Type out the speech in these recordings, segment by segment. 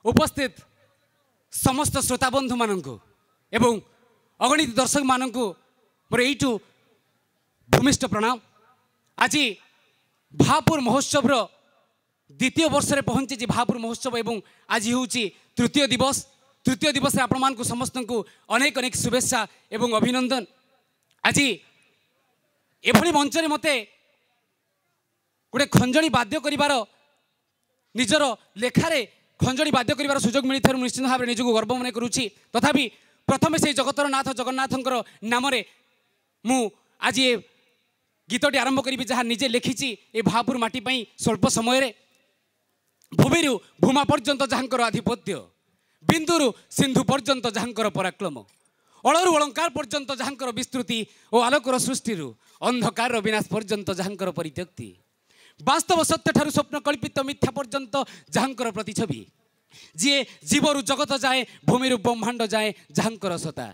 उपस्थित समस्त श्रोता बंधु मानक एवं अगणित दर्शक मानक मोर यू भूमिष्ठ प्रणाम। आज भापुर महोत्सव द्वितीय वर्ष में पहुंची भापुर महोत्सव एवं आज हूँ तृतीय दिवस। तृतीय दिवस आपण मान समस्त को अनेक अनेक शुभेच्छा एवं अभिनंदन। आज एभली मंच में मते गोटे खंजणी वाद्य कर निजर लेखारे खंजणी वाद्य कर सुजोग मिलता निश्चित भाव निजक गर्व मन करुच्ची। तथापि प्रथमे से जगतर नाथ जगन्नाथ नाम मु आज ये गीतटी आरंभ करी जहाँ निजे लिखी ए भापुर माटी स्वल्प समय भूमिरु भूमा पर्यंत जहाँकर आधिपत्य बिंदुरु सिंधु पर्यंत जहाँकर पराक्रम अलरु अलंकार पर्यंत जहाँकर विस्तृति और आलोकर सृष्टि अंधकार विनाश पर्यंत जहाँकर परित्यक्ति वास्तव सत्य ठारू स्वप्न कल्पित मिथ्या पर्यंत जहाँकर प्रतिछवि जी जीवरु जगत जाए भूमिरु ब्रह्मांड जाए जहाँकर सता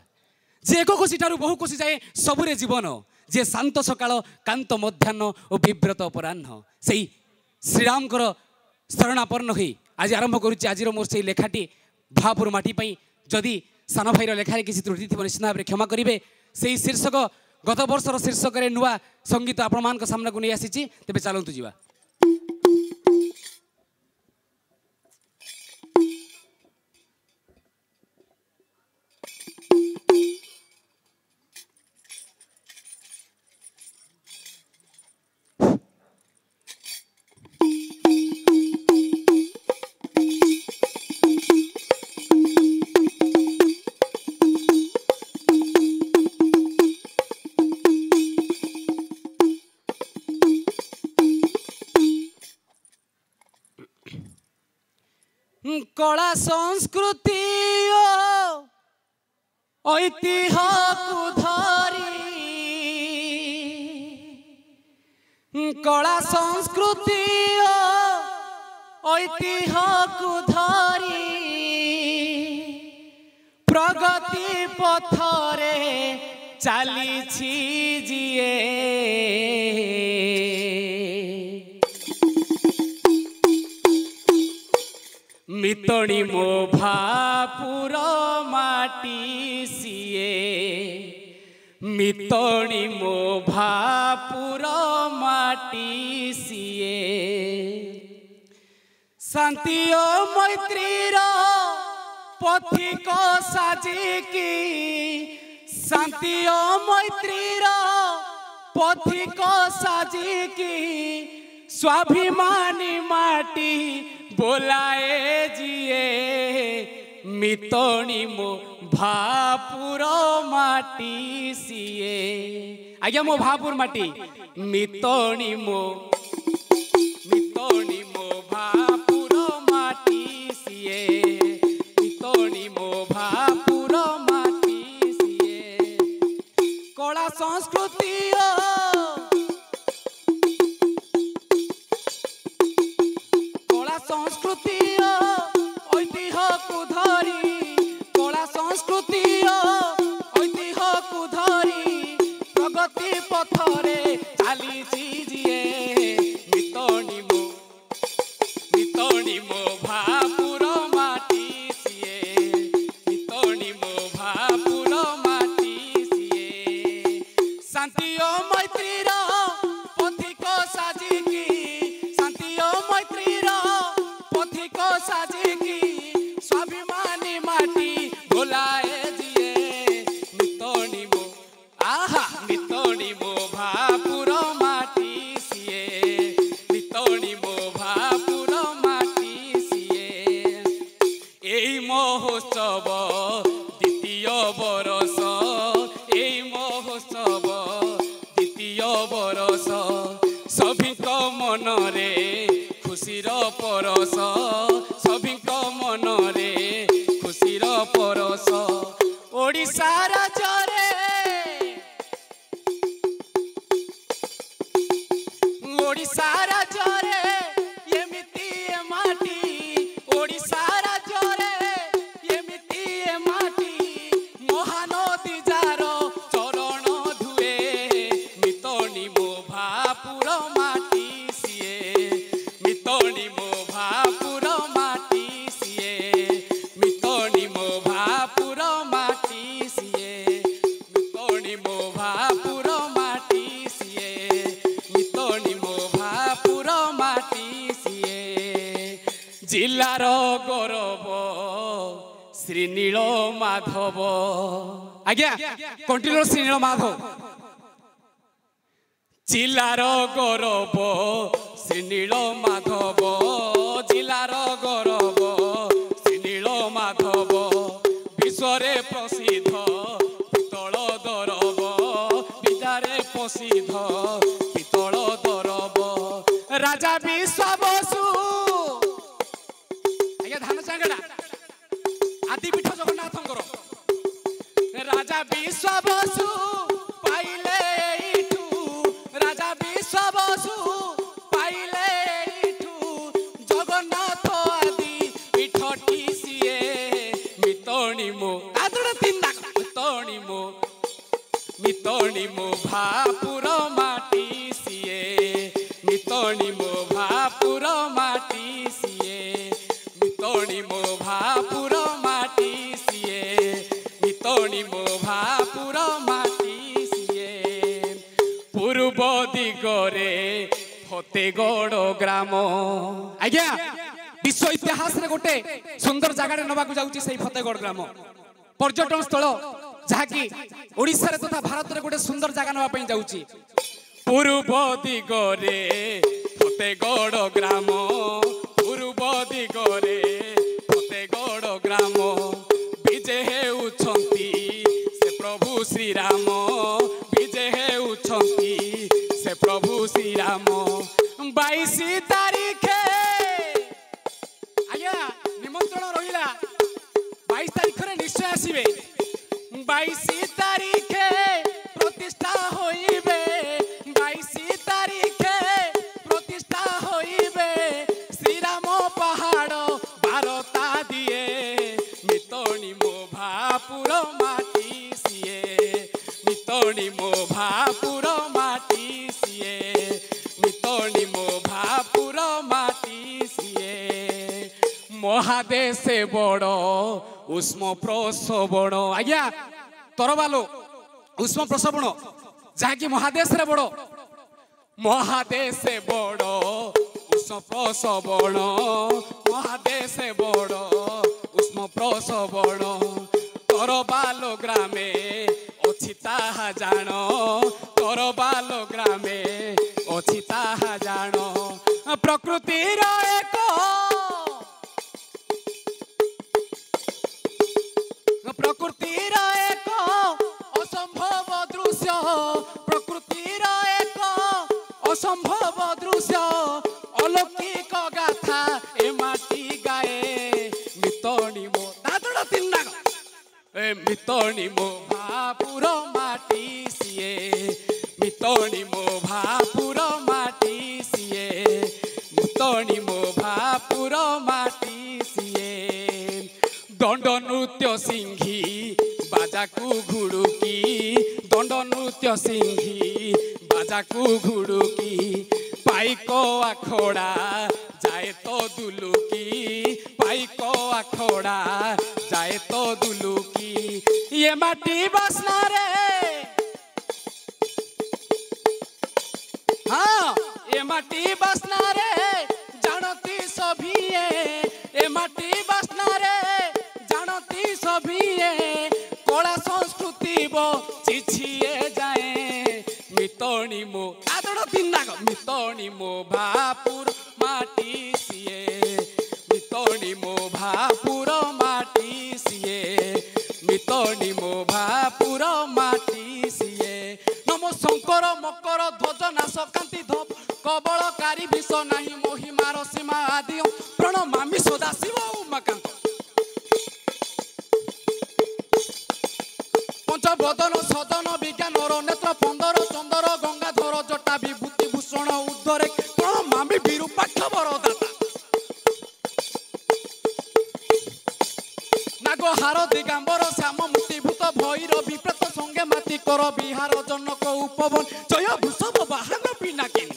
जे एक कोशी ठारू बहु कोशी जाए सबुरे जीवन जे शांत सकाळ कांत मध्याह्न और विव्रत अपराह्न से श्रीरामकर शरणापन्न हुई आज आरंभ करुच्ची। आज मोर से लेखाटी भापुर माटी जदि सान भाईर लेखार किसी त्रुटि थी निश्चित भाव क्षमा करेंगे। से शीर्षक गत वर्षर शीर्षक नुआ संगीत आपण मान सामना को नहीं आसी तेज चलतु जा। कला संस्कृति ऐतिह्य को धरी कला संस्कृति ऐतिह्य को धरी प्रगति पथरे चली जिए मितणी मो भापुर माटी सीए मितणी मो भापुर माटी सीए शांति और मैत्रीर पथिक साजिकी शांति और मैत्रीर पथिक साजिकी स्वाभिमानी माटी बोलाए जिए मितणी मो भापुर माटी सीए। आज्ञा मो भापुर माटी मितणी मो भापुर माटी सीए मितणी मो भापुर माटी सीए कला संस्कृति संस्कृति ऐतिह्य को धरी कला संस्कृति ऐतिह्य को धरी प्रगति पथरे चली जिए मितणी मो भापुर माटी सीए मितणी मो भापुर माटी सीए शांति और मैत्रीर पथिक साजिकी शांति और मैत्रीर पथिक साजिकी स्वाभिमानी माटी बोलाए जिए मितणी मो मितणी मो भापुर माटी सीए मितणी मो भापुर माटी सीए एई महोत्सव द्वितीय बरस एई महोत्सव द्वितीय बरस सभी मनरे खुशीर परस सभी मनरे खुशीर परस ओडिशा राज्य ओडिशा राज्य एमिति माटी ओडिशा राज्य एमिति माटी महानदी जार चरण धुए मितणी मो भापुर माटी सीए मितणी मो भापुर माटी गौरव श्रीनील माधव आज्ञा कंटिन्यू श्रीनील माधव जिलार गौरव श्रीनील माधव जिलार गौरव श्रीनील माधव विश्वरे प्रसिद्ध पितल दरब विद्यारे प्रसिद्ध पितल दरब राजा विश्वाबसु आज्ञा धान चांगड़ा आदिपीठ जगन्नाथंकर राजा विश्वाबसु पाइले राजा विश्वाबसु पाइले जगन्नाथ आदि पीठटी सीए मितणी मो आदर तीन मितणी मो भापुर माटी सीए मितणी मो भापुर माटी सीए मितणी मो भापुर माटी सीए मितणी मो भापुर माटी सीए पूर्व दिगरे फतेगढ़ ग्राम आज्ञा विश्व इतिहास रे गोटे सुंदर जगह नवाक जाऊँगी से फतेगढ़ ग्राम पर्यटन स्थल जहाँकि ओडिशा रे तथा भारत रे गोटे सुंदर जगह नवा जाऊँगी पूर्व दिगरे फतेगढ़ ग्राम पूर्व दिगरे फतेगढ़ ग्राम विजय हेउछंती से प्रभु श्री राम विजय हेउछंती से प्रभु श्री राम 22 तारीखे आज्ञा निमंत्रण रहिला 22 तारीख रे निश्चय आसीबे 22 तारीखे प्रतिष्ठा होइबे 22 तारीखे प्रतिष्ठा होइबे श्री राम पहाड़ बारता दिए मितणी मो भापुर माटी सीए मितणी मो भापुर माटी सीए मितणी मो भापुर माटी सीए महादेश बड़ उष्म प्रसवण आज्ञा तरबालो उष्म प्रसवण जहाँकि महादेश रे बड़ महादेश बड़ उष्म प्रसवण महादेश बड़ उष्म प्रसवण तरबालो ग्रामे अछि ताहा जान तरबालो ग्रामे अछि ताहा जान प्रकृतिर एक प्रकृतिर एक असंभव दृश्य प्रकृतिर एक असंभव दृश्य अलौकिक गाथा ए माटी गाए मितणी मो दादड़ तीन नाग ए मितणी मो भापुर माटी सीए मितणी मो भापुर माटी सीए मितणी मो भापुर माटी सीए दंड नृत्य सिंही बाजाकू घुड़ुकी दंड नृत्य सिंही बाजाकू घुड़ुकी पाइको आखड़ा जाए तो दुलुकी पाइको आखड़ा जाए तो दुलुकी ये माटी बासना रे हाँ ये माटी बासना रे जानती सभी ए माटी बासना रे जानती सभी कला संस्कृति बो चिछिए जाए मितणी मो आदड़ तीन नाग मितणी मो भापुर माटी सीए मितणी मो भापुर माटी सीए मितणी मो भापुर माटी सीए नमो शंकर मकर ध्वज नाश कांति धप कबलकारी विष नाही महिमार सीमा आदि प्रणमामि सदा शिव उमाकांत पंचबदन सदन विज्ञान नेत्र पंदर चंदर गंगाधर जटा विभूति भूषण उद्धरे प्रणमामि विरूपाक्ष बरदाता नागहार दिगंबर श्याम मुक्तिभूत भैर विप्रेत संगे माति कर बिहार जनक उपवन जय वृषभ बाहन पिनाकिनी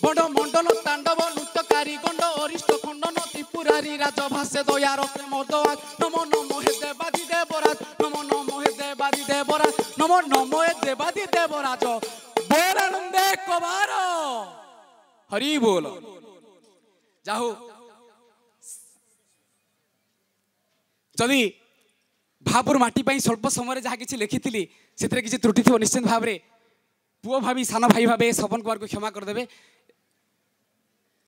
बड़ मंडल तांडव नृत्यकारी गंड अरिष्ट खंडन त्रिपुरारी राजभाष्य दयार प्रेमोदवाद नमो नमो हे देवादि देवराज नमो नमो हे देवादि देवराज नमो नमो हे देवादि देवराज बोरानंदे कबार हरि बोल जाहु जदि भापुर माटी स्वल्प समय जहाँ किसी लिखी से किसी त्रुटि थी निश्चित भाव में पुओ भावी सान भाई भाव सपन कुमार को क्षमा करदे